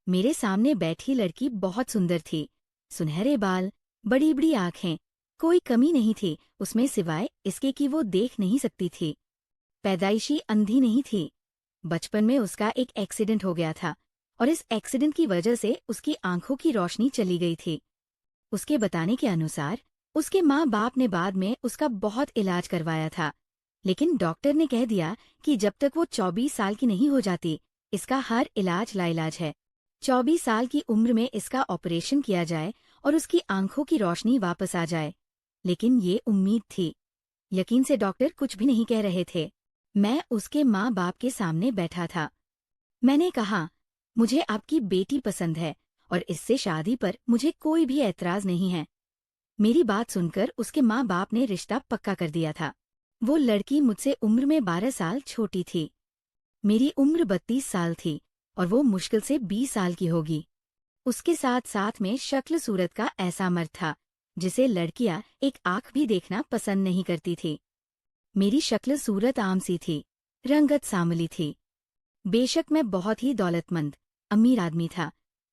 मेरे सामने बैठी लड़की बहुत सुंदर थी। सुनहरे बाल, बड़ी बड़ी आंखें, कोई कमी नहीं थी उसमें सिवाय इसके कि वो देख नहीं सकती थी। पैदाइशी अंधी नहीं थी। बचपन में उसका एक एक्सीडेंट हो गया था और इस एक्सीडेंट की वजह से उसकी आंखों की रोशनी चली गई थी। उसके बताने के अनुसार उसके माँ बाप ने बाद में उसका बहुत इलाज करवाया था, लेकिन डॉक्टर ने कह दिया कि जब तक वो 24 साल की नहीं हो जाती, इसका हर इलाज लाइलाज है। 24 साल की उम्र में इसका ऑपरेशन किया जाए और उसकी आंखों की रोशनी वापस आ जाए। लेकिन ये उम्मीद थी। यकीन से डॉक्टर कुछ भी नहीं कह रहे थे। मैं उसके माँ बाप के सामने बैठा था। मैंने कहा, मुझे आपकी बेटी पसंद है और इससे शादी पर मुझे कोई भी ऐतराज नहीं है। मेरी बात सुनकर उसके माँ बाप ने रिश्ता पक्का कर दिया था। वो लड़की मुझसे उम्र में 12 साल छोटी थी। मेरी उम्र 32 साल थी और वो मुश्किल से 20 साल की होगी। उसके साथ साथ में शक्ल सूरत का ऐसा मर्द था जिसे लड़कियां एक आंख भी देखना पसंद नहीं करती थी। मेरी शक्ल सूरत आम सी थी, रंगत सांवली थी। बेशक मैं बहुत ही दौलतमंद, अमीर आदमी था,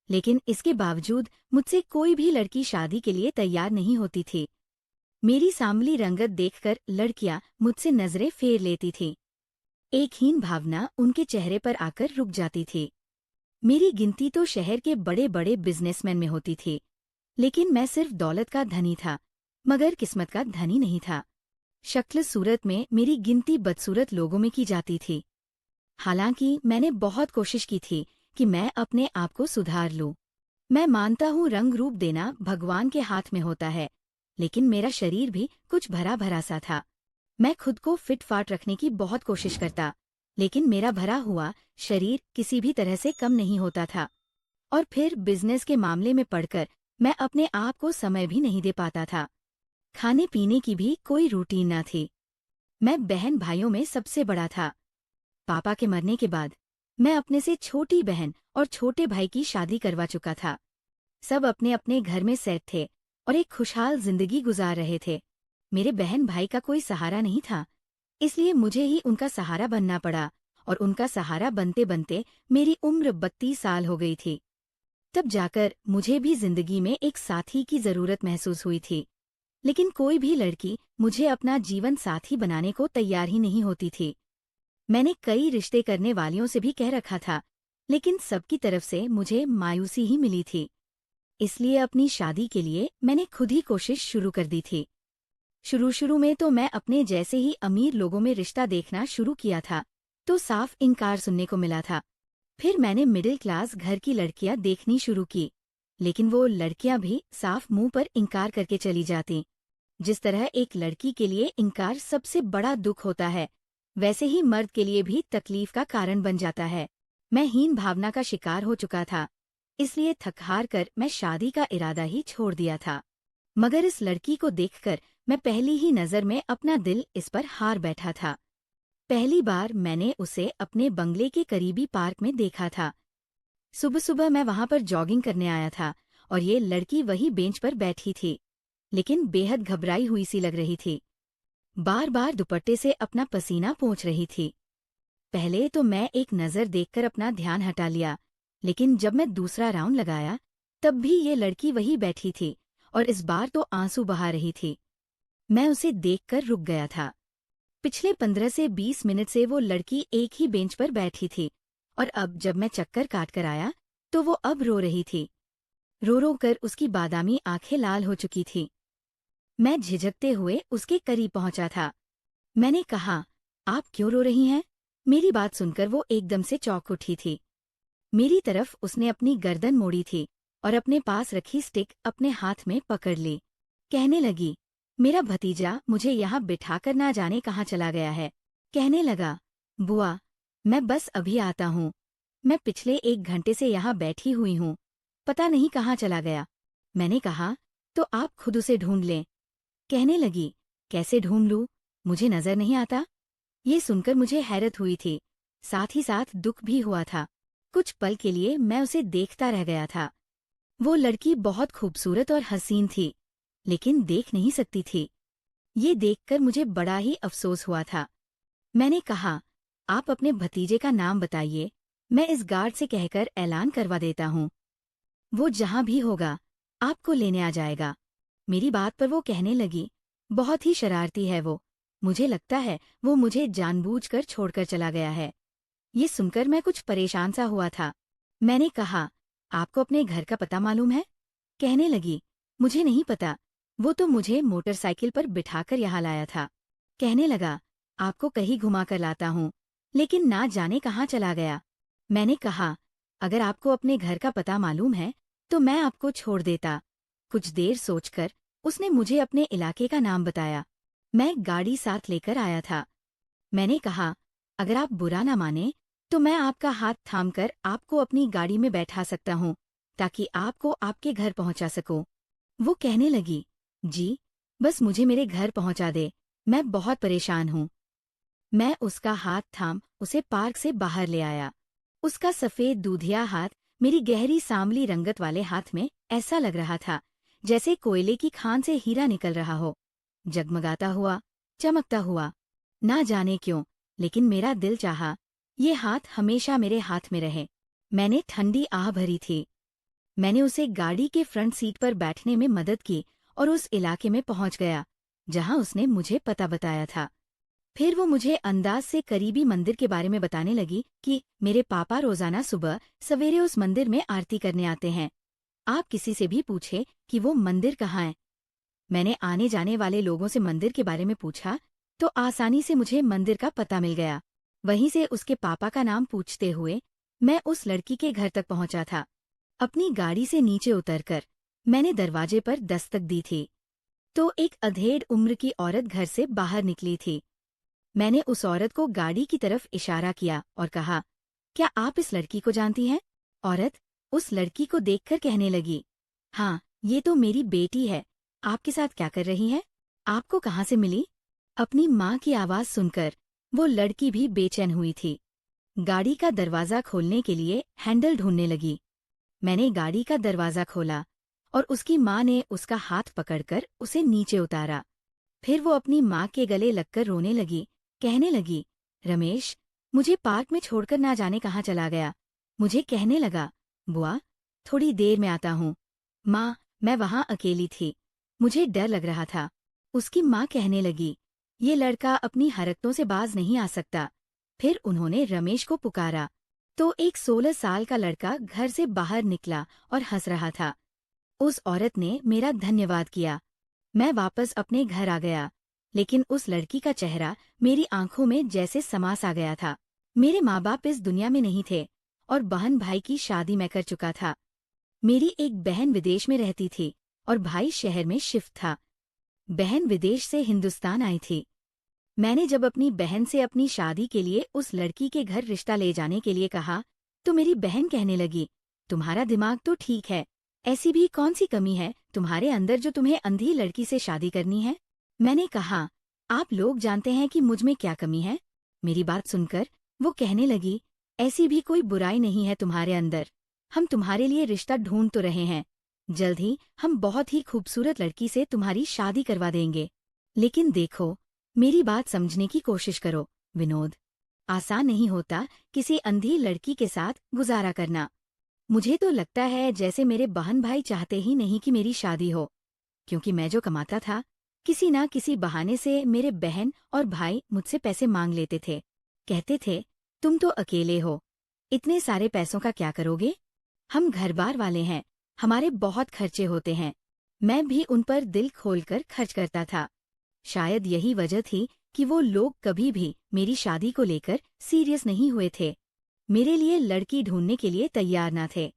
लेकिन इसके बावजूद मुझसे कोई भी लड़की शादी के लिए तैयार नहीं होती थी। मेरी सांवली रंगत देखकर लड़कियां मुझसे नजरें फेर लेती थीं। एक हीन भावना उनके चेहरे पर आकर रुक जाती थी। मेरी गिनती तो शहर के बड़े बड़े बिजनेसमैन में होती थी, लेकिन मैं सिर्फ दौलत का धनी था, मगर किस्मत का धनी नहीं था। शक्ल सूरत में मेरी गिनती बदसूरत लोगों में की जाती थी। हालांकि मैंने बहुत कोशिश की थी कि मैं अपने आप को सुधार लूं। मैं मानता हूँ रंग रूप देना भगवान के हाथ में होता है, लेकिन मेरा शरीर भी कुछ भरा भरा सा था। मैं खुद को फिट फाट रखने की बहुत कोशिश करता, लेकिन मेरा भरा हुआ शरीर किसी भी तरह से कम नहीं होता था। और फिर बिजनेस के मामले में पड़कर मैं अपने आप को समय भी नहीं दे पाता था। खाने पीने की भी कोई रूटीन न थी। मैं बहन भाइयों में सबसे बड़ा था। पापा के मरने के बाद मैं अपने से छोटी बहन और छोटे भाई की शादी करवा चुका था। सब अपने अपने घर में सेट थे और एक खुशहाल जिंदगी गुजार रहे थे। मेरे बहन भाई का कोई सहारा नहीं था, इसलिए मुझे ही उनका सहारा बनना पड़ा और उनका सहारा बनते बनते मेरी उम्र 32 साल हो गई थी। तब जाकर मुझे भी जिंदगी में एक साथी की जरूरत महसूस हुई थी, लेकिन कोई भी लड़की मुझे अपना जीवन साथी बनाने को तैयार ही नहीं होती थी। मैंने कई रिश्ते करने वालियों से भी कह रखा था, लेकिन सबकी तरफ से मुझे मायूसी ही मिली थी। इसलिए अपनी शादी के लिए मैंने खुद ही कोशिश शुरू कर दी थी। शुरू में तो मैं अपने जैसे ही अमीर लोगों में रिश्ता देखना शुरू किया था, तो साफ इनकार सुनने को मिला था। फिर मैंने मिडिल क्लास घर की लड़कियां देखनी शुरू की, लेकिन वो लड़कियां भी साफ मुंह पर इनकार करके चली जाती। जिस तरह एक लड़की के लिए इनकार सबसे बड़ा दुख होता है, वैसे ही मर्द के लिए भी तकलीफ का कारण बन जाता है। मैं हीन भावना का शिकार हो चुका था, इसलिए थक हार कर मैं शादी का इरादा ही छोड़ दिया था। मगर इस लड़की को देखकर मैं पहली ही नज़र में अपना दिल इस पर हार बैठा था। पहली बार मैंने उसे अपने बंगले के करीबी पार्क में देखा था। सुबह सुबह मैं वहां पर जॉगिंग करने आया था और ये लड़की वही बेंच पर बैठी थी, लेकिन बेहद घबराई हुई सी लग रही थी। बार बार दुपट्टे से अपना पसीना पोंछ रही थी। पहले तो मैं एक नज़र देखकर अपना ध्यान हटा लिया, लेकिन जब मैं दूसरा राउंड लगाया, तब भी ये लड़की वही बैठी थी और इस बार तो आंसू बहा रही थी। मैं उसे देखकर रुक गया था। पिछले 15 से 20 मिनट से वो लड़की एक ही बेंच पर बैठी थी और अब जब मैं चक्कर काट कर आया, तो वो अब रो रही थी। रो रो कर उसकी बादामी आंखें लाल हो चुकी थी। मैं झिझकते हुए उसके करीब पहुंचा था। मैंने कहा, आप क्यों रो रही हैं? मेरी बात सुनकर वो एकदम से चौंक उठी थी। मेरी तरफ उसने अपनी गर्दन मोड़ी थी और अपने पास रखी स्टिक अपने हाथ में पकड़ ली। कहने लगी, मेरा भतीजा मुझे यहाँ बिठाकर ना जाने कहाँ चला गया है। कहने लगा, बुआ, मैं बस अभी आता हूँ। मैं पिछले 1 घंटे से यहाँ बैठी हुई हूँ, पता नहीं कहाँ चला गया। मैंने कहा, तो आप खुद उसे ढूंढ लें। कहने लगी, कैसे ढूंढ लूँ? मुझे नजर नहीं आता। ये सुनकर मुझे हैरत हुई थी, साथ ही साथ दुख भी हुआ था। कुछ पल के लिए मैं उसे देखता रह गया था। वो लड़की बहुत खूबसूरत और हसीन थी, लेकिन देख नहीं सकती थी। ये देखकर मुझे बड़ा ही अफसोस हुआ था। मैंने कहा, आप अपने भतीजे का नाम बताइए, मैं इस गार्ड से कहकर ऐलान करवा देता हूँ। वो जहाँ भी होगा आपको लेने आ जाएगा। मेरी बात पर वो कहने लगी, बहुत ही शरारती है वो। मुझे लगता है वो मुझे जानबूझकर छोड़कर चला गया है। ये सुनकर मैं कुछ परेशान सा हुआ था। मैंने कहा, आपको अपने घर का पता मालूम है? कहने लगी, मुझे नहीं पता। वो तो मुझे मोटरसाइकिल पर बिठाकर यहाँ लाया था। कहने लगा, आपको कहीं घुमा कर लाता हूँ, लेकिन ना जाने कहाँ चला गया। मैंने कहा, अगर आपको अपने घर का पता मालूम है तो मैं आपको छोड़ देता। कुछ देर सोचकर उसने मुझे अपने इलाके का नाम बताया। मैं गाड़ी साथ लेकर आया था। मैंने कहा, अगर आप बुरा ना माने तो मैं आपका हाथ थामकर आपको अपनी गाड़ी में बैठा सकता हूँ, ताकि आपको आपके घर पहुंचा सकूं। वो कहने लगी, जी, बस मुझे मेरे घर पहुंचा दे, मैं बहुत परेशान हूँ। मैं उसका हाथ थाम उसे पार्क से बाहर ले आया। उसका सफेद दूधिया हाथ मेरी गहरी सांवली रंगत वाले हाथ में ऐसा लग रहा था जैसे कोयले की खान से हीरा निकल रहा हो, जगमगाता हुआ, चमकता हुआ। ना जाने क्यों, लेकिन मेरा दिल चाहा ये हाथ हमेशा मेरे हाथ में रहे। मैंने ठंडी आह भरी थी। मैंने उसे गाड़ी के फ्रंट सीट पर बैठने में मदद की और उस इलाके में पहुंच गया जहां उसने मुझे पता बताया था। फिर वो मुझे अंदाज से करीबी मंदिर के बारे में बताने लगी कि मेरे पापा रोजाना सुबह सवेरे उस मंदिर में आरती करने आते हैं। आप किसी से भी पूछे कि वो मंदिर कहाँ है। मैंने आने जाने वाले लोगों से मंदिर के बारे में पूछा तो आसानी से मुझे मंदिर का पता मिल गया। वहीं से उसके पापा का नाम पूछते हुए मैं उस लड़की के घर तक पहुंचा था। अपनी गाड़ी से नीचे उतरकर मैंने दरवाजे पर दस्तक दी थी तो एक अधेड़ उम्र की औरत घर से बाहर निकली थी। मैंने उस औरत को गाड़ी की तरफ इशारा किया और कहा, क्या आप इस लड़की को जानती हैं? औरत उस लड़की को देखकर कहने लगी, हाँ, ये तो मेरी बेटी है। आपके साथ क्या कर रही है? आपको कहाँ से मिली? अपनी माँ की आवाज़ सुनकर वो लड़की भी बेचैन हुई थी। गाड़ी का दरवाज़ा खोलने के लिए हैंडल ढूंढने लगी। मैंने गाड़ी का दरवाज़ा खोला और उसकी माँ ने उसका हाथ पकड़कर उसे नीचे उतारा। फिर वो अपनी माँ के गले लगकर रोने लगी, कहने लगी, रमेश, मुझे पार्क में छोड़कर ना जाने कहाँ चला गया। मुझे कहने लगा, बुआ, थोड़ी देर में आता हूँ। माँ, मैं वहाँ अकेली थी, मुझे डर लग रहा था। उसकी माँ कहने लगी, ये लड़का अपनी हरकतों से बाज नहीं आ सकता। फिर उन्होंने रमेश को पुकारा तो एक 16 साल का लड़का घर से बाहर निकला और हंस रहा था। उस औरत ने मेरा धन्यवाद किया। मैं वापस अपने घर आ गया, लेकिन उस लड़की का चेहरा मेरी आंखों में जैसे समा सा गया था। मेरे माँ बाप इस दुनिया में नहीं थे और बहन भाई की शादी मैं कर चुका था। मेरी एक बहन विदेश में रहती थी और भाई शहर में शिफ्ट था। बहन विदेश से हिंदुस्तान आई थी। मैंने जब अपनी बहन से अपनी शादी के लिए उस लड़की के घर रिश्ता ले जाने के लिए कहा तो मेरी बहन कहने लगी, तुम्हारा दिमाग तो ठीक है, ऐसी भी कौन सी कमी है तुम्हारे अंदर जो तुम्हें अंधी लड़की से शादी करनी है? मैंने कहा, आप लोग जानते हैं कि मुझ में क्या कमी है? मेरी बात सुनकर वो कहने लगी, ऐसी भी कोई बुराई नहीं है तुम्हारे अंदर। हम तुम्हारे लिए रिश्ता ढूंढ तो रहे हैं। जल्द ही हम बहुत ही खूबसूरत लड़की से तुम्हारी शादी करवा देंगे। लेकिन देखो, मेरी बात समझने की कोशिश करो विनोद। आसान नहीं होता किसी अंधी लड़की के साथ गुजारा करना। मुझे तो लगता है जैसे मेरे बहन भाई चाहते ही नहीं कि मेरी शादी हो, क्योंकि मैं जो कमाता था किसी ना किसी बहाने से मेरे बहन और भाई मुझसे पैसे मांग लेते थे। कहते थे, तुम तो अकेले हो, इतने सारे पैसों का क्या करोगे? हम घर-बार वाले हैं, हमारे बहुत खर्चे होते हैं। मैं भी उन पर दिल खोलकर खर्च करता था। शायद यही वजह थी कि वो लोग कभी भी मेरी शादी को लेकर सीरियस नहीं हुए थे। मेरे लिए लड़की ढूंढने के लिए तैयार ना थे।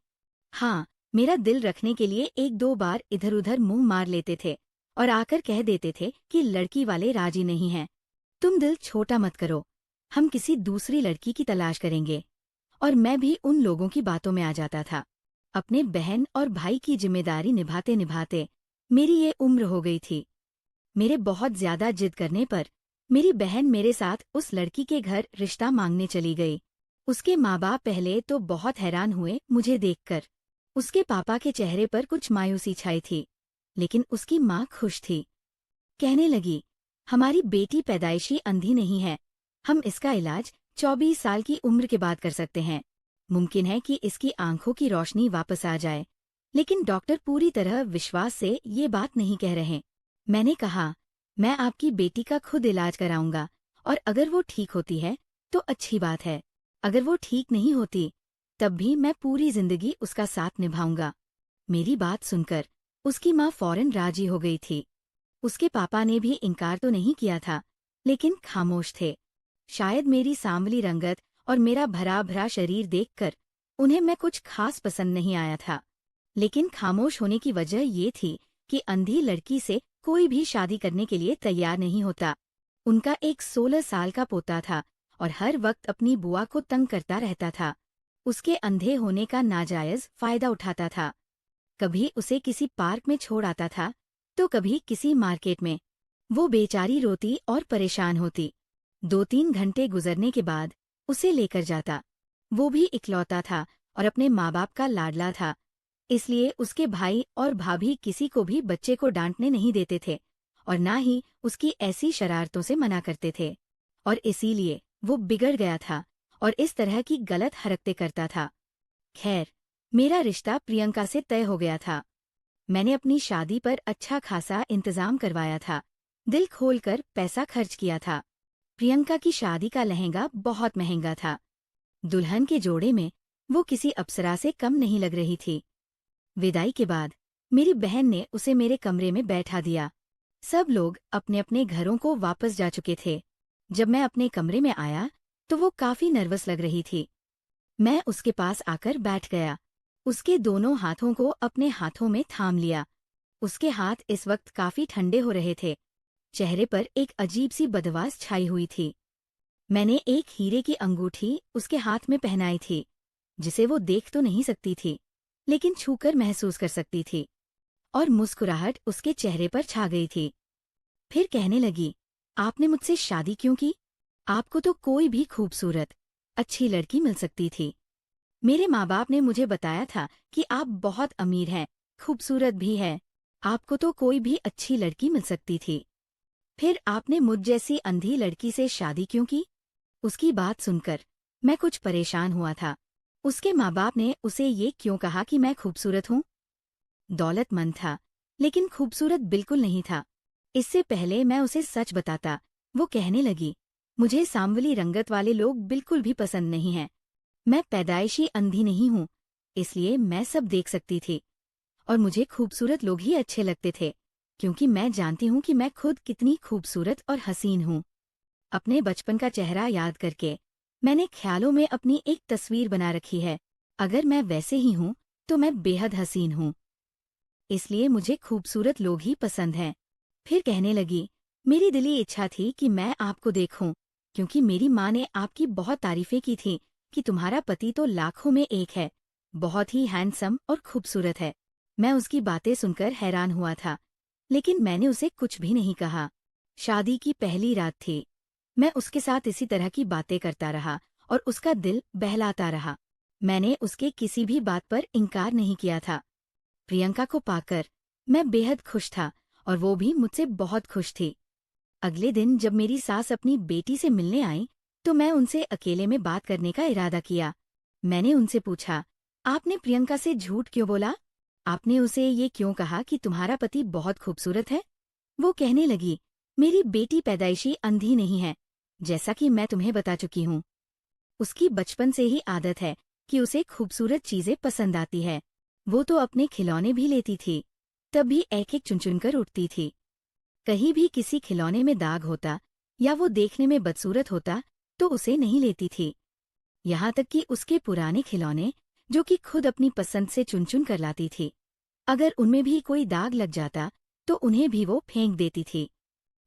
हाँ, मेरा दिल रखने के लिए एक दो बार इधर-उधर मुंह मार लेते थे और आकर कह देते थे कि लड़की वाले राजी नहीं हैं। तुम दिल छोटा मत करो, हम किसी दूसरी लड़की की तलाश करेंगे। और मैं भी उन लोगों की बातों में आ जाता था। अपने बहन और भाई की जिम्मेदारी निभाते निभाते मेरी ये उम्र हो गई थी। मेरे बहुत ज्यादा जिद करने पर मेरी बहन मेरे साथ उस लड़की के घर रिश्ता मांगने चली गई। उसके माँ बाप पहले तो बहुत हैरान हुए मुझे देखकर। उसके पापा के चेहरे पर कुछ मायूसी छाई थी, लेकिन उसकी माँ खुश थी। कहने लगी, हमारी बेटी पैदाइशी अंधी नहीं है, हम इसका इलाज 24 साल की उम्र के बाद कर सकते हैं। मुमकिन है कि इसकी आंखों की रोशनी वापस आ जाए, लेकिन डॉक्टर पूरी तरह विश्वास से ये बात नहीं कह रहे। मैंने कहा, मैं आपकी बेटी का खुद इलाज कराऊंगा, और अगर वो ठीक होती है तो अच्छी बात है। अगर वो ठीक नहीं होती, तब भी मैं पूरी जिंदगी उसका साथ निभाऊंगा। मेरी बात सुनकर उसकी माँ फौरन राजी हो गई थी। उसके पापा ने भी इनकार तो नहीं किया था, लेकिन खामोश थे। शायद मेरी सांवली रंगत और मेरा भरा भरा शरीर देखकर उन्हें मैं कुछ खास पसंद नहीं आया था। लेकिन खामोश होने की वजह ये थी कि अंधी लड़की से कोई भी शादी करने के लिए तैयार नहीं होता। उनका एक 16 साल का पोता था और हर वक्त अपनी बुआ को तंग करता रहता था। उसके अंधे होने का नाजायज फायदा उठाता था। कभी उसे किसी पार्क में छोड़ आता था, तो कभी किसी मार्केट में। वो बेचारी रोती और परेशान होती। 2-3 घंटे गुजरने के बाद उसे लेकर जाता। वो भी इकलौता था और अपने माँ बाप का लाडला था, इसलिए उसके भाई और भाभी किसी को भी बच्चे को डांटने नहीं देते थे और ना ही उसकी ऐसी शरारतों से मना करते थे। और इसीलिए वो बिगड़ गया था और इस तरह की गलत हरकतें करता था। खैर, मेरा रिश्ता प्रियंका से तय हो गया था। मैंने अपनी शादी पर अच्छा खासा इंतजाम करवाया था, दिल खोलकर पैसा खर्च किया था। प्रियंका की शादी का लहंगा बहुत महंगा था। दुल्हन के जोड़े में वो किसी अप्सरा से कम नहीं लग रही थी। विदाई के बाद मेरी बहन ने उसे मेरे कमरे में बैठा दिया। सब लोग अपने अपने घरों को वापस जा चुके थे। जब मैं अपने कमरे में आया तो वो काफी नर्वस लग रही थी। मैं उसके पास आकर बैठ गया। उसके दोनों हाथों को अपने हाथों में थाम लिया। उसके हाथ इस वक्त काफी ठंडे हो रहे थे। चेहरे पर एक अजीब सी बदवास छाई हुई थी। मैंने एक हीरे की अंगूठी उसके हाथ में पहनाई थी, जिसे वो देख तो नहीं सकती थी, लेकिन छूकर महसूस कर सकती थी। और मुस्कुराहट उसके चेहरे पर छा गई थी। फिर कहने लगी, आपने मुझसे शादी क्यों की? आपको तो कोई भी खूबसूरत, अच्छी लड़की मिल सकती थी। मेरे माँ बाप ने मुझे बताया था कि आप बहुत अमीर हैं, खूबसूरत भी है। आपको तो कोई भी अच्छी लड़की मिल सकती थी। फिर आपने मुझ जैसी अंधी लड़की से शादी क्यों की? उसकी बात सुनकर मैं कुछ परेशान हुआ था। उसके माँ बाप ने उसे ये क्यों कहा कि मैं खूबसूरत हूँ? दौलतमंद था, लेकिन खूबसूरत बिल्कुल नहीं था। इससे पहले मैं उसे सच बताता, वो कहने लगी, मुझे सांवली रंगत वाले लोग बिल्कुल भी पसंद नहीं हैं। मैं पैदाइशी अंधी नहीं हूँ, इसलिए मैं सब देख सकती थी। और मुझे खूबसूरत लोग ही अच्छे लगते थे, क्योंकि मैं जानती हूँ कि मैं खुद कितनी खूबसूरत और हसीन हूँ। अपने बचपन का चेहरा याद करके मैंने ख्यालों में अपनी एक तस्वीर बना रखी है। अगर मैं वैसे ही हूँ तो मैं बेहद हसीन हूँ, इसलिए मुझे खूबसूरत लोग ही पसंद हैं। फिर कहने लगी, मेरी दिली इच्छा थी कि मैं आपको देखूं, क्योंकि मेरी माँ ने आपकी बहुत तारीफें की थी कि तुम्हारा पति तो लाखों में एक है, बहुत ही हैंडसम और खूबसूरत है। मैं उसकी बातें सुनकर हैरान हुआ था, लेकिन मैंने उसे कुछ भी नहीं कहा। शादी की पहली रात थी। मैं उसके साथ इसी तरह की बातें करता रहा और उसका दिल बहलाता रहा। मैंने उसके किसी भी बात पर इनकार नहीं किया था। प्रियंका को पाकर मैं बेहद खुश था और वो भी मुझसे बहुत खुश थी। अगले दिन जब मेरी सास अपनी बेटी से मिलने आई, तो मैं उनसे अकेले में बात करने का इरादा किया। मैंने उनसे पूछा, आपने प्रियंका से झूठ क्यों बोला? आपने उसे ये क्यों कहा कि तुम्हारा पति बहुत खूबसूरत है? वो कहने लगी, मेरी बेटी पैदाइशी अंधी नहीं है, जैसा कि मैं तुम्हें बता चुकी हूँ। उसकी बचपन से ही आदत है कि उसे खूबसूरत चीजें पसंद आती है। वो तो अपने खिलौने भी लेती थी, तब भी एक एक चुन-चुन कर उठती थी। कहीं भी किसी खिलौने में दाग होता या वो देखने में बदसूरत होता तो उसे नहीं लेती थी। यहाँ तक कि उसके पुराने खिलौने, जो कि खुद अपनी पसंद से चुन-चुन कर लाती थी, अगर उनमें भी कोई दाग लग जाता तो उन्हें भी वो फेंक देती थी।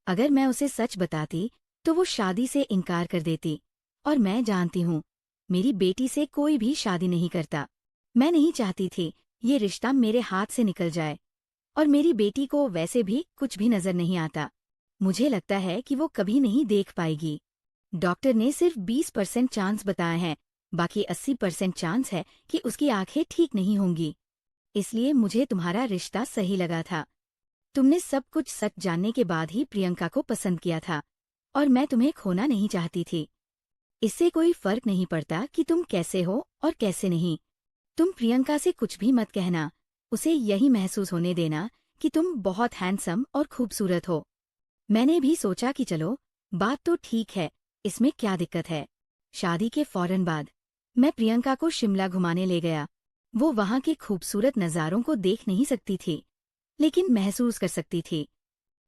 अगर मैं उसे सच बताती तो वो शादी से इनकार कर देती, और मैं जानती हूँ मेरी बेटी से कोई भी शादी नहीं करता। मैं नहीं चाहती थी ये रिश्ता मेरे हाथ से निकल जाए, और मेरी बेटी को वैसे भी कुछ भी नजर नहीं आता। मुझे लगता है कि वो कभी नहीं देख पाएगी। डॉक्टर ने सिर्फ 20% चांस बताए हैं, बाकी 80% चांस है कि उसकी आंखें ठीक नहीं होंगी। इसलिए मुझे तुम्हारा रिश्ता सही लगा था। तुमने सब कुछ सच जानने के बाद ही प्रियंका को पसंद किया था, और मैं तुम्हें खोना नहीं चाहती थी। इससे कोई फर्क नहीं पड़ता कि तुम कैसे हो और कैसे नहीं। तुम प्रियंका से कुछ भी मत कहना, उसे यही महसूस होने देना कि तुम बहुत हैंडसम और खूबसूरत हो। मैंने भी सोचा कि चलो, बात तो ठीक है, इसमें क्या दिक्कत है। शादी के फौरन बाद मैं प्रियंका को शिमला घुमाने ले गया। वो वहाँ के खूबसूरत नज़ारों को देख नहीं सकती थी, लेकिन महसूस कर सकती थी।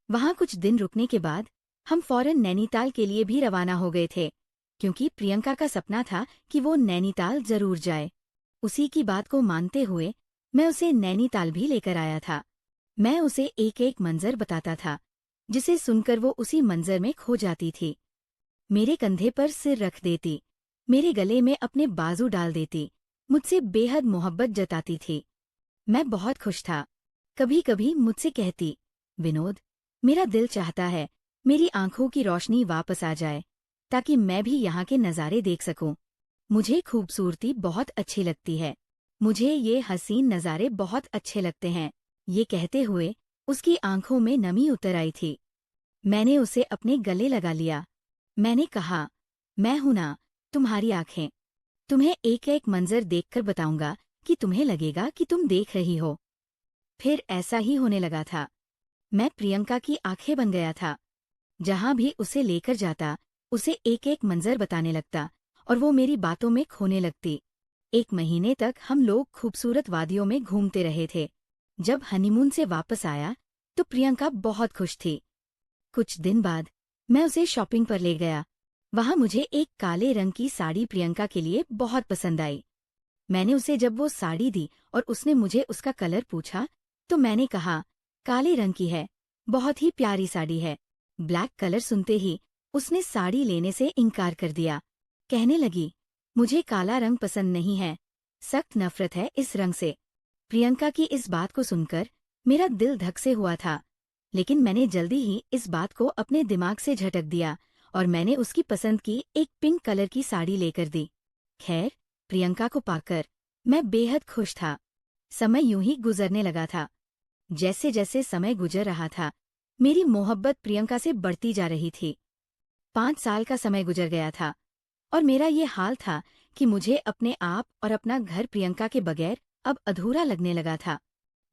वहाँ कुछ दिन रुकने के बाद हम फौरन नैनीताल के लिए भी रवाना हो गए थे, क्योंकि प्रियंका का सपना था कि वो नैनीताल जरूर जाए। उसी की बात को मानते हुए मैं उसे नैनीताल भी लेकर आया था। मैं उसे एक एक मंजर बताता था, जिसे सुनकर वो उसी मंजर में खो जाती थी। मेरे कंधे पर सिर रख देती, मेरे गले में अपने बाजू डाल देती, मुझसे बेहद मोहब्बत जताती थी। मैं बहुत खुश था। कभी कभी मुझसे कहती, विनोद, मेरा दिल चाहता है मेरी आंखों की रोशनी वापस आ जाए, ताकि मैं भी यहाँ के नज़ारे देख सकूं। मुझे खूबसूरती बहुत अच्छी लगती है, मुझे ये हसीन नज़ारे बहुत अच्छे लगते हैं। ये कहते हुए उसकी आंखों में नमी उतर आई थी। मैंने उसे अपने गले लगा लिया। मैंने कहा, मैं हूं ना, तुम्हारी आंखें। तुम्हें एक एक मंजर देखकर बताऊंगा कि तुम्हें लगेगा कि तुम देख रही हो। फिर ऐसा ही होने लगा था। मैं प्रियंका की आंखें बन गया था। जहां भी उसे लेकर जाता, उसे एक एक मंजर बताने लगता और वो मेरी बातों में खोने लगती। 1 महीने तक हम लोग खूबसूरत वादियों में घूमते रहे थे। जब हनीमून से वापस आया तो प्रियंका बहुत खुश थी। कुछ दिन बाद मैं उसे शॉपिंग पर ले गया। वहां मुझे एक काले रंग की साड़ी प्रियंका के लिए बहुत पसंद आई। मैंने उसे जब वो साड़ी दी और उसने मुझे उसका कलर पूछा, तो मैंने कहा, काले रंग की है, बहुत ही प्यारी साड़ी है। ब्लैक कलर सुनते ही उसने साड़ी लेने से इनकार कर दिया। कहने लगी, मुझे काला रंग पसंद नहीं है, सख्त नफरत है इस रंग से। प्रियंका की इस बात को सुनकर मेरा दिल धक से हुआ था, लेकिन मैंने जल्दी ही इस बात को अपने दिमाग से झटक दिया और मैंने उसकी पसंद की एक पिंक कलर की साड़ी लेकर दी। खैर, प्रियंका को पाकर मैं बेहद खुश था। समय यूं ही गुजरने लगा था। जैसे जैसे समय गुजर रहा था, मेरी मोहब्बत प्रियंका से बढ़ती जा रही थी। 5 साल का समय गुजर गया था और मेरा ये हाल था कि मुझे अपने आप और अपना घर प्रियंका के बगैर अब अधूरा लगने लगा था।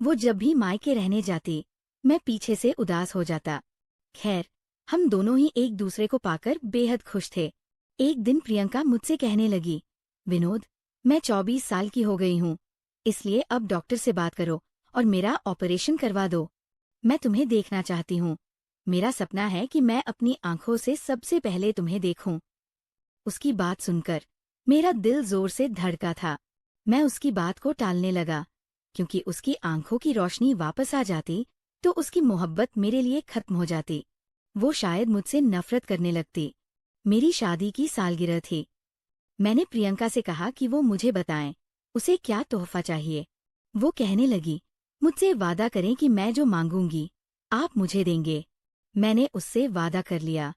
वो जब भी मायके रहने जाती, मैं पीछे से उदास हो जाता। खैर, हम दोनों ही एक दूसरे को पाकर बेहद खुश थे। एक दिन प्रियंका मुझसे कहने लगी, विनोद, मैं 24 साल की हो गई हूँ, इसलिए अब डॉक्टर से बात करो और मेरा ऑपरेशन करवा दो। मैं तुम्हें देखना चाहती हूँ। मेरा सपना है कि मैं अपनी आंखों से सबसे पहले तुम्हें देखूं। उसकी बात सुनकर मेरा दिल जोर से धड़का था। मैं उसकी बात को टालने लगा, क्योंकि उसकी आंखों की रोशनी वापस आ जाती तो उसकी मोहब्बत मेरे लिए खत्म हो जाती। वो शायद मुझसे नफरत करने लगती। मेरी शादी की सालगिरह थी। मैंने प्रियंका से कहा कि वो मुझे बताएं, उसे क्या तोहफा चाहिए। वो कहने लगी, मुझसे वादा करें कि मैं जो मांगूंगी, आप मुझे देंगे। मैंने उससे वादा कर लिया।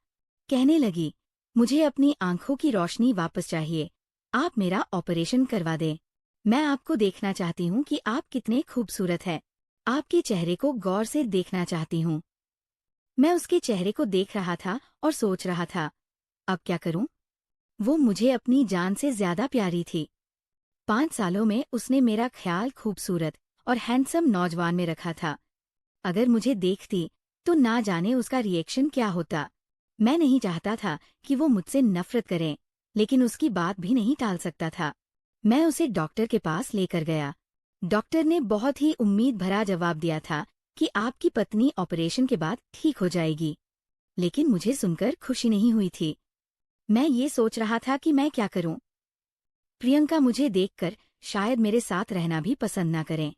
कहने लगी, मुझे अपनी आंखों की रोशनी वापस चाहिए, आप मेरा ऑपरेशन करवा दें। मैं आपको देखना चाहती हूँ कि आप कितने खूबसूरत हैं। आपके चेहरे को गौर से देखना चाहती हूँ। मैं उसके चेहरे को देख रहा था और सोच रहा था, अब क्या करूं? वो मुझे अपनी जान से ज्यादा प्यारी थी। 5 सालों में उसने मेरा ख्याल खूबसूरत और हैंडसम नौजवान में रखा था। अगर मुझे देखती तो ना जाने उसका रिएक्शन क्या होता। मैं नहीं चाहता था कि वो मुझसे नफरत करे, लेकिन उसकी बात भी नहीं टाल सकता था। मैं उसे डॉक्टर के पास लेकर गया। डॉक्टर ने बहुत ही उम्मीद भरा जवाब दिया था कि आपकी पत्नी ऑपरेशन के बाद ठीक हो जाएगी। लेकिन मुझे सुनकर खुशी नहीं हुई थी। मैं ये सोच रहा था कि मैं क्या करूं। प्रियंका मुझे देखकर शायद मेरे साथ रहना भी पसंद ना करें।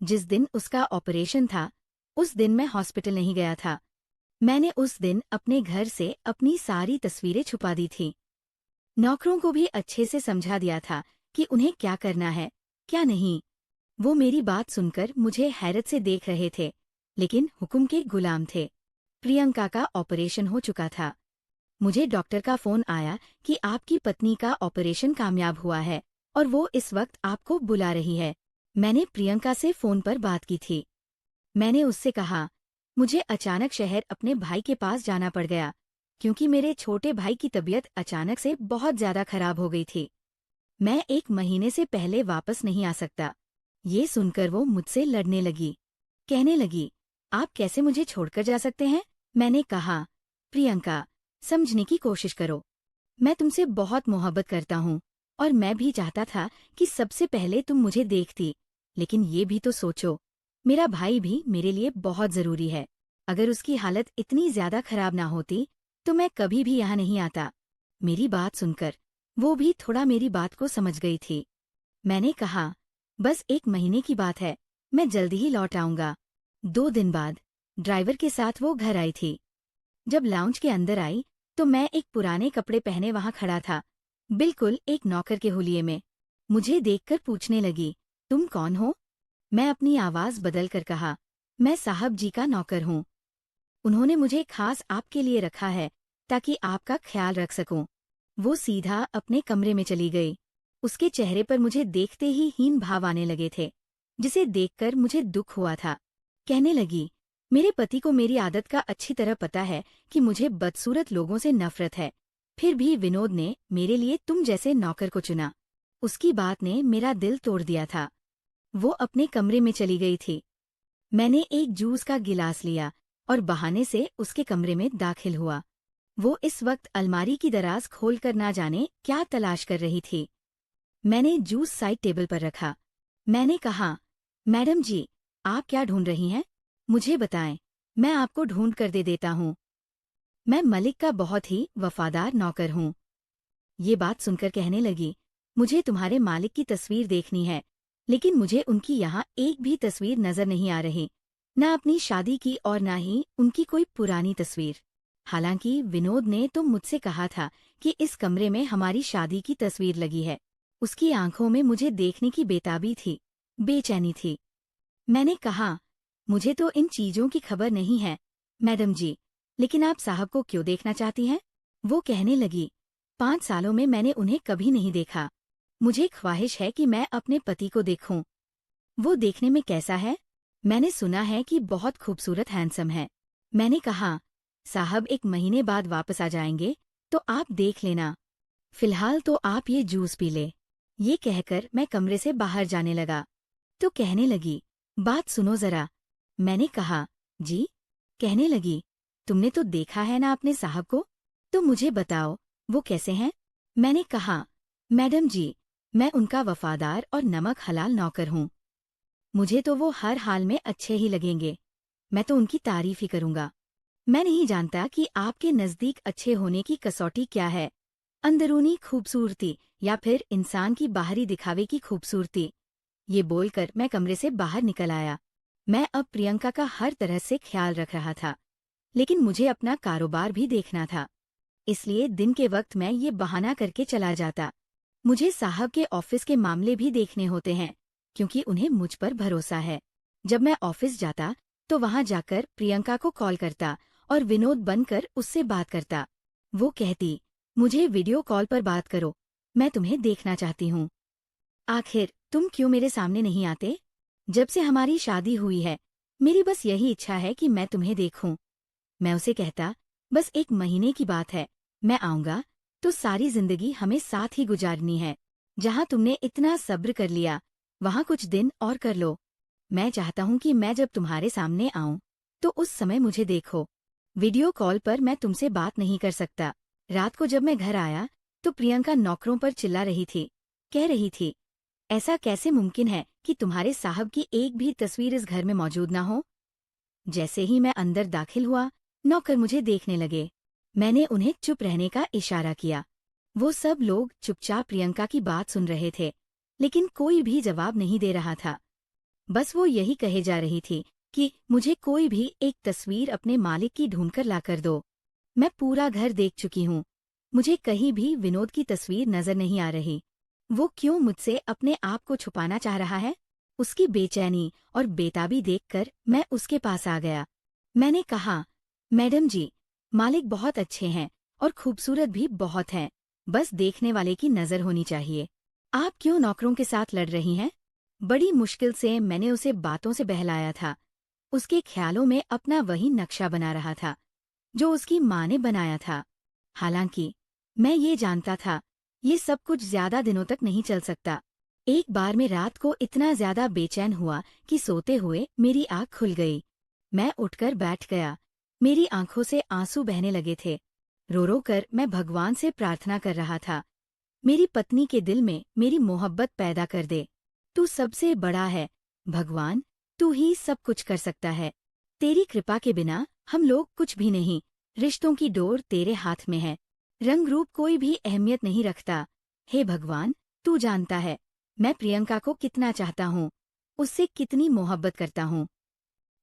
जिस दिन उसका ऑपरेशन था, उस दिन मैं हॉस्पिटल नहीं गया था। मैंने उस दिन अपने घर से अपनी सारी तस्वीरें छुपा दी थी। नौकरों को भी अच्छे से समझा दिया था कि उन्हें क्या करना है, क्या नहीं। वो मेरी बात सुनकर मुझे हैरत से देख रहे थे, लेकिन हुक्म के गुलाम थे। प्रियंका का ऑपरेशन हो चुका था। मुझे डॉक्टर का फोन आया कि आपकी पत्नी का ऑपरेशन कामयाब हुआ है और वो इस वक्त आपको बुला रही है। मैंने प्रियंका से फोन पर बात की थी। मैंने उससे कहा, मुझे अचानक शहर अपने भाई के पास जाना पड़ गया, क्योंकि मेरे छोटे भाई की तबीयत अचानक से बहुत ज्यादा खराब हो गई थी। मैं 1 महीने से पहले वापस नहीं आ सकता। ये सुनकर वो मुझसे लड़ने लगी। कहने लगी, आप कैसे मुझे छोड़कर जा सकते हैं? मैंने कहा, प्रियंका, समझने की कोशिश करो। मैं तुमसे बहुत मोहब्बत करता हूँ और मैं भी चाहता था कि सबसे पहले तुम मुझे देखती। लेकिन ये भी तो सोचो, मेरा भाई भी मेरे लिए बहुत जरूरी है। अगर उसकी हालत इतनी ज्यादा खराब ना होती तो मैं कभी भी यहाँ नहीं आता। मेरी बात सुनकर वो भी थोड़ा मेरी बात को समझ गई थी। मैंने कहा, बस 1 महीने की बात है, मैं जल्दी ही लौट आऊंगा। 2 दिन बाद ड्राइवर के साथ वो घर आई थी। जब लाउंज के अंदर आई तो मैं एक पुराने कपड़े पहने वहां खड़ा था, बिल्कुल एक नौकर के हुलिये में। मुझे देखकर पूछने लगी, तुम कौन हो? मैं अपनी आवाज बदलकर कहा, मैं साहब जी का नौकर हूँ। उन्होंने मुझे खास आपके लिए रखा है ताकि आपका ख्याल रख सकूं। वो सीधा अपने कमरे में चली गई। उसके चेहरे पर मुझे देखते ही हीन भाव आने लगे थे, जिसे देखकर मुझे दुख हुआ था। कहने लगी, मेरे पति को मेरी आदत का अच्छी तरह पता है कि मुझे बदसूरत लोगों से नफरत है। फिर भी विनोद ने मेरे लिए तुम जैसे नौकर को चुना। उसकी बात ने मेरा दिल तोड़ दिया था। वो अपने कमरे में चली गई थी। मैंने एक जूस का गिलास लिया और बहाने से उसके कमरे में दाखिल हुआ। वो इस वक्त अलमारी की दराज खोलकर ना जाने क्या तलाश कर रही थी। मैंने जूस साइड टेबल पर रखा। मैंने कहा, मैडम जी, आप क्या ढूंढ रही हैं? मुझे बताएं, मैं आपको ढूंढ कर दे देता हूँ। मैं मलिक का बहुत ही वफादार नौकर हूँ। ये बात सुनकर कहने लगी, मुझे तुम्हारे मालिक की तस्वीर देखनी है, लेकिन मुझे उनकी यहाँ एक भी तस्वीर नजर नहीं आ रही, न अपनी शादी की और न ही उनकी कोई पुरानी तस्वीर। हालांकि विनोद ने तो मुझसे कहा था कि इस कमरे में हमारी शादी की तस्वीर लगी है। उसकी आंखों में मुझे देखने की बेताबी थी, बेचैनी थी। मैंने कहा, मुझे तो इन चीजों की खबर नहीं है मैडम जी, लेकिन आप साहब को क्यों देखना चाहती हैं? वो कहने लगी, 5 सालों में मैंने उन्हें कभी नहीं देखा। मुझे ख्वाहिश है कि मैं अपने पति को देखूं। वो देखने में कैसा है? मैंने सुना है कि बहुत खूबसूरत हैंडसम है। मैंने कहा, साहब 1 महीने बाद वापस आ जाएंगे, तो आप देख लेना। फिलहाल तो आप ये जूस पी ले। ये कहकर मैं कमरे से बाहर जाने लगा। तो कहने लगी, बात सुनो जरा। मैंने कहा, जी? कहने लगी, तुमने तो देखा है ना अपने साहब को, तो मुझे बताओ वो कैसे हैं? मैंने कहा, मैडम जी, मैं उनका वफादार और नमक हलाल नौकर हूँ। मुझे तो वो हर हाल में अच्छे ही लगेंगे। मैं तो उनकी तारीफ ही करूंगा। मैं नहीं जानता कि आपके नजदीक अच्छे होने की कसौटी क्या है, अंदरूनी खूबसूरती या फिर इंसान की बाहरी दिखावे की खूबसूरती। ये बोलकर मैं कमरे से बाहर निकल आया। मैं अब प्रियंका का हर तरह से ख्याल रख रहा था, लेकिन मुझे अपना कारोबार भी देखना था। इसलिए दिन के वक्त मैं ये बहाना करके चला जाता। मुझे साहब के ऑफिस के मामले भी देखने होते हैं, क्योंकि उन्हें मुझ पर भरोसा है। जब मैं ऑफिस जाता तो वहां जाकर प्रियंका को कॉल करता और विनोद बनकर उससे बात करता। वो कहती, मुझे वीडियो कॉल पर बात करो, मैं तुम्हें देखना चाहती हूँ। आखिर तुम क्यों मेरे सामने नहीं आते? जब से हमारी शादी हुई है, मेरी बस यही इच्छा है कि मैं तुम्हें देखूं। मैं उसे कहता, बस 1 महीने की बात है, मैं आऊंगा तो सारी जिंदगी हमें साथ ही गुजारनी है। जहां तुमने इतना सब्र कर लिया, वहां कुछ दिन और कर लो। मैं चाहता हूं कि मैं जब तुम्हारे सामने आऊं तो उस समय मुझे देखो। वीडियो कॉल पर मैं तुमसे बात नहीं कर सकता। रात को जब मैं घर आया तो प्रियंका नौकरों पर चिल्ला रही थी, कह रही थी, ऐसा कैसे मुमकिन है कि तुम्हारे साहब की एक भी तस्वीर इस घर में मौजूद ना हो? जैसे ही मैं अंदर दाखिल हुआ, नौकर मुझे देखने लगे। मैंने उन्हें चुप रहने का इशारा किया। वो सब लोग चुपचाप प्रियंका की बात सुन रहे थे, लेकिन कोई भी जवाब नहीं दे रहा था। बस वो यही कहे जा रही थी कि मुझे कोई भी एक तस्वीर अपने मालिक की ढूंढकर लाकर दो। मैं पूरा घर देख चुकी हूँ, मुझे कहीं भी विनोद की तस्वीर नजर नहीं आ रही। वो क्यों मुझसे अपने आप को छुपाना चाह रहा है? उसकी बेचैनी और बेताबी देखकर मैं उसके पास आ गया। मैंने कहा, मैडम जी, मालिक बहुत अच्छे हैं और खूबसूरत भी बहुत हैं, बस देखने वाले की नजर होनी चाहिए। आप क्यों नौकरों के साथ लड़ रही हैं? बड़ी मुश्किल से मैंने उसे बातों से बहलाया था। उसके ख्यालों में अपना वही नक्शा बना रहा था जो उसकी माँ ने बनाया था। हालांकि मैं ये जानता था, ये सब कुछ ज्यादा दिनों तक नहीं चल सकता। एक बार मैं रात को इतना ज्यादा बेचैन हुआ कि सोते हुए मेरी आँख खुल गई। मैं उठकर बैठ गया। मेरी आंखों से आंसू बहने लगे थे। रो रो कर मैं भगवान से प्रार्थना कर रहा था, मेरी पत्नी के दिल में मेरी मोहब्बत पैदा कर दे। तू सबसे बड़ा है भगवान, तू ही सब कुछ कर सकता है। तेरी कृपा के बिना हम लोग कुछ भी नहीं। रिश्तों की डोर तेरे हाथ में है, रंग रूप कोई भी अहमियत नहीं रखता। हे भगवान, तू जानता है मैं प्रियंका को कितना चाहता हूँ, उससे कितनी मोहब्बत करता हूँ।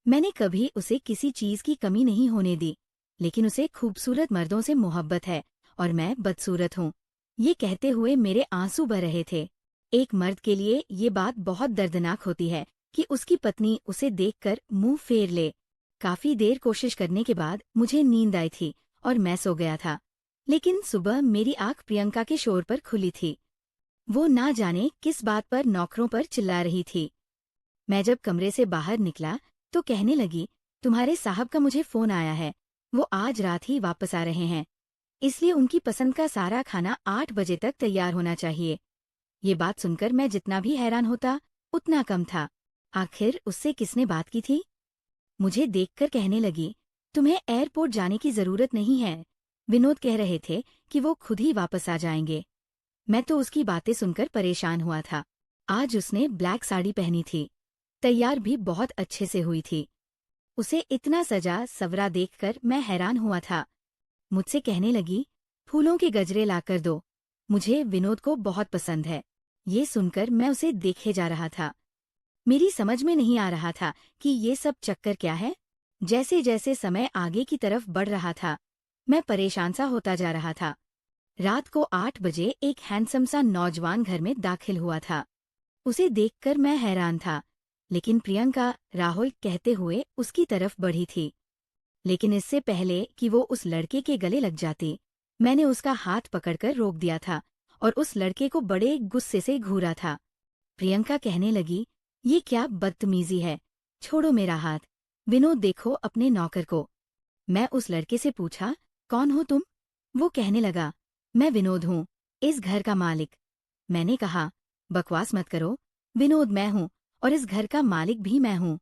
मैंने कभी उसे किसी चीज की कमी नहीं होने दी, लेकिन उसे खूबसूरत मर्दों से मोहब्बत है और मैं बदसूरत हूँ। ये कहते हुए मेरे आंसू बह रहे थे। एक मर्द के लिए ये बात बहुत दर्दनाक होती है कि उसकी पत्नी उसे देखकर मुंह फेर ले। काफी देर कोशिश करने के बाद मुझे नींद आई थी और मैं सो गया था। लेकिन सुबह मेरी आंख प्रियंका के शोर पर खुली थी। वो ना जाने किस बात पर नौकरों पर चिल्ला रही थी। मैं जब कमरे से बाहर निकला तो कहने लगी, तुम्हारे साहब का मुझे फोन आया है, वो आज रात ही वापस आ रहे हैं, इसलिए उनकी पसंद का सारा खाना 8 बजे तक तैयार होना चाहिए। ये बात सुनकर मैं जितना भी हैरान होता उतना कम था। आखिर उससे किसने बात की थी? मुझे देखकर कहने लगी, तुम्हें एयरपोर्ट जाने की जरूरत नहीं है, विनोद कह रहे थे कि वो खुद ही वापस आ जाएंगे। मैं तो उसकी बातें सुनकर परेशान हुआ था। आज उसने ब्लैक साड़ी पहनी थी, तैयार भी बहुत अच्छे से हुई थी। उसे इतना सजा सवरा देखकर मैं हैरान हुआ था। मुझसे कहने लगी, फूलों के गजरे लाकर दो, मुझे विनोद को बहुत पसंद है। ये सुनकर मैं उसे देखे जा रहा था। मेरी समझ में नहीं आ रहा था कि ये सब चक्कर क्या है। जैसे जैसे समय आगे की तरफ बढ़ रहा था, मैं परेशान सा होता जा रहा था। रात को 8 बजे एक हैंडसम सा नौजवान घर में दाखिल हुआ था। उसे देखकर मैं हैरान था, लेकिन प्रियंका राहुल कहते हुए उसकी तरफ बढ़ी थी। लेकिन इससे पहले कि वो उस लड़के के गले लग जाती, मैंने उसका हाथ पकड़कर रोक दिया था और उस लड़के को बड़े गुस्से से घूरा था। प्रियंका कहने लगी, ये क्या बदतमीजी है, छोड़ो मेरा हाथ। विनोद देखो अपने नौकर को। मैं उस लड़के से पूछा, कौन हो तुम? वो कहने लगा, मैं विनोद हूँ, इस घर का मालिक। मैंने कहा, बकवास मत करो, विनोद मैं हूँ और इस घर का मालिक भी मैं हूँ।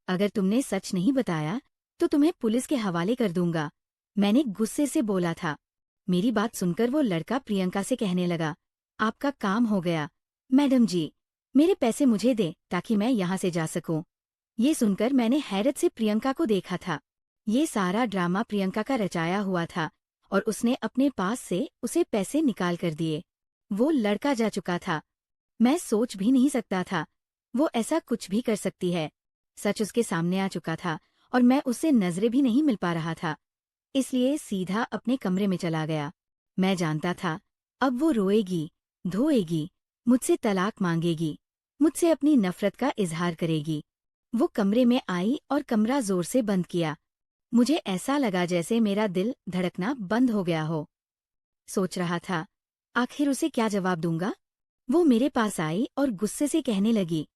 अगर तुमने सच नहीं बताया तो तुम्हें पुलिस के हवाले कर दूंगा, मैंने गुस्से से बोला था। मेरी बात सुनकर वो लड़का प्रियंका से कहने लगा, आपका काम हो गया, मैडम जी, मेरे पैसे मुझे दे ताकि मैं यहाँ से जा सकूं। ये सुनकर मैंने हैरत से प्रियंका को देखा था। ये सारा ड्रामा प्रियंका का रचाया हुआ था और उसने अपने पास से उसे पैसे निकाल कर दिए। वो लड़का जा चुका था। मैं सोच भी नहीं सकता था वो ऐसा कुछ भी कर सकती है। सच उसके सामने आ चुका था और मैं उससे नजरें भी नहीं मिल पा रहा था, इसलिए सीधा अपने कमरे में चला गया। मैं जानता था अब वो रोएगी, धोएगी, मुझसे तलाक मांगेगी, मुझसे अपनी नफरत का इजहार करेगी। वो कमरे में आई और कमरा जोर से बंद किया। मुझे ऐसा लगा जैसे मेरा दिल धड़कना बंद हो गया हो। सोच रहा था आखिर उसे क्या जवाब दूंगा। वो मेरे पास आई और गुस्से से कहने लगी,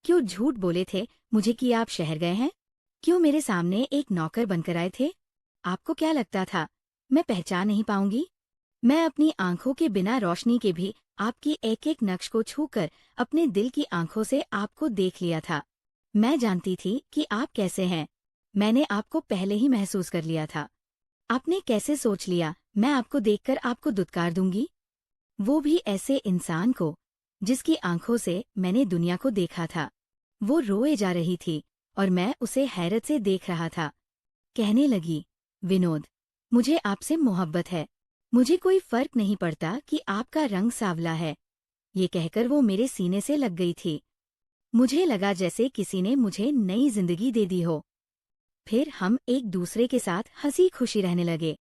क्यों झूठ बोले थे मुझे कि आप शहर गए हैं? क्यों मेरे सामने एक नौकर बनकर आए थे? आपको क्या लगता था मैं पहचान नहीं पाऊंगी? मैं अपनी आंखों के बिना रोशनी के भी आपकी एक एक नक्श को छूकर अपने दिल की आंखों से आपको देख लिया था। मैं जानती थी कि आप कैसे हैं। मैंने आपको पहले ही महसूस कर लिया था। आपने कैसे सोच लिया मैं आपको देखकर आपको दुत्कार दूंगी? वो भी ऐसे इंसान को जिसकी आंखों से मैंने दुनिया को देखा था। वो रोए जा रही थी और मैं उसे हैरत से देख रहा था। कहने लगी, विनोद, मुझे आपसे मोहब्बत है, मुझे कोई फर्क नहीं पड़ता कि आपका रंग सांवला है। ये कहकर वो मेरे सीने से लग गई थी। मुझे लगा जैसे किसी ने मुझे नई जिंदगी दे दी हो। फिर हम एक दूसरे के साथ हंसी खुशी रहने लगे।